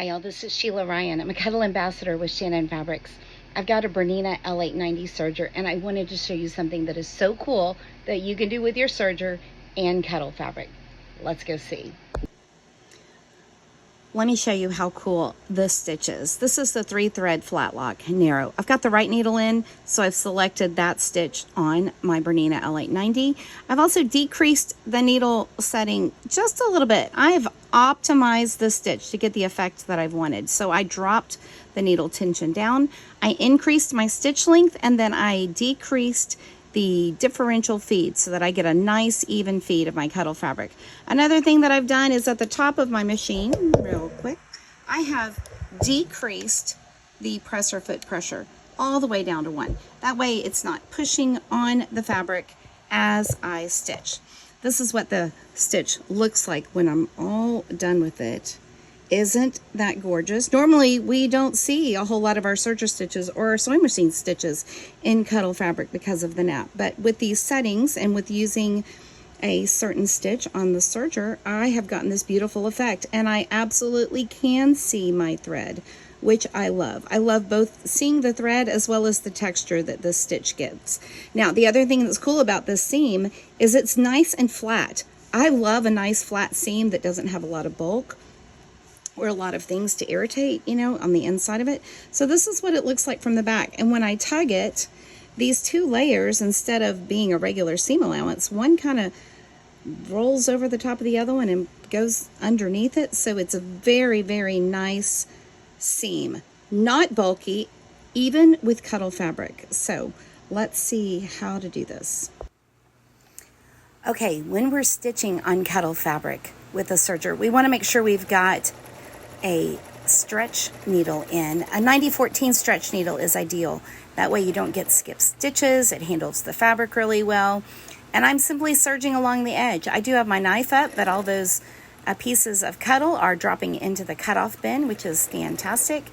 Hi y'all, this is Sheila Ryan. I'm a Cuddle Ambassador with Shannon Fabrics. I've got a Bernina L890 serger, and I wanted to show you something that is so cool that you can do with your serger and Cuddle fabric. Let's go see. Let me show you how cool this stitch is. This is the 3-thread flat lock narrow. I've got the right needle in, so I've selected that stitch on my Bernina L890. I've also decreased the needle setting just a little bit. I've optimized the stitch to get the effect that I've wanted. So I dropped the needle tension down, I increased my stitch length, and then I decreased the differential feed so that I get a nice even feed of my Cuddle fabric. Another thing that I've done is at the top of my machine, real quick, I have decreased the presser foot pressure all the way down to 1. That way it's not pushing on the fabric as I stitch. This is what the stitch looks like when I'm all done with it. Isn't that gorgeous? Normally we don't see a whole lot of our serger stitches or our sewing machine stitches in Cuddle fabric because of the nap, but with these settings and with using a certain stitch on the serger, I have gotten this beautiful effect, and I absolutely can see my thread, which I love. I love both seeing the thread as well as the texture that this stitch gives. Now, the other thing that's cool about this seam is it's nice and flat. I love a nice flat seam that doesn't have a lot of bulk or a lot of things to irritate, you know, on the inside of it. So this is what it looks like from the back. And when I tug it, these two layers, instead of being a regular seam allowance, one kind of rolls over the top of the other one and goes underneath it. So it's a very, very nice seam. Not bulky, even with Cuddle fabric. So let's see how to do this. Okay, when we're stitching on Cuddle fabric with a serger, we want to make sure we've got a stretch needle in. A 90-14 stretch needle is ideal. That way you don't get skipped stitches. It handles the fabric really well. And I'm simply serging along the edge. I do have my knife up, but all those pieces of Cuddle are dropping into the cutoff bin, which is fantastic.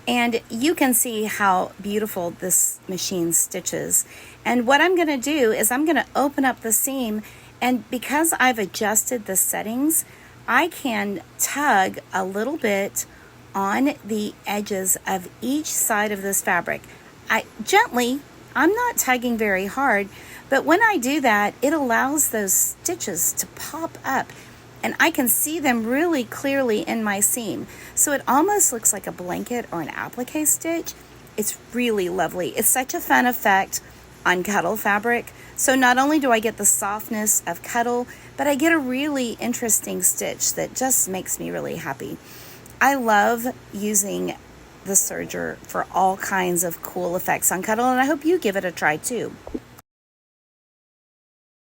And you can see how beautiful this machine stitches. And what I'm going to do is I'm going to open up the seam, and because I've adjusted the settings, I can tug a little bit on the edges of each side of this fabric. I'm not tugging very hard, but when I do that, it allows those stitches to pop up, and I can see them really clearly in my seam. So it almost looks like a blanket or an applique stitch. It's really lovely. It's such a fun effect on Cuddle fabric. So not only do I get the softness of Cuddle, but I get a really interesting stitch that just makes me really happy. I love using the serger for all kinds of cool effects on Cuddle, and I hope you give it a try too.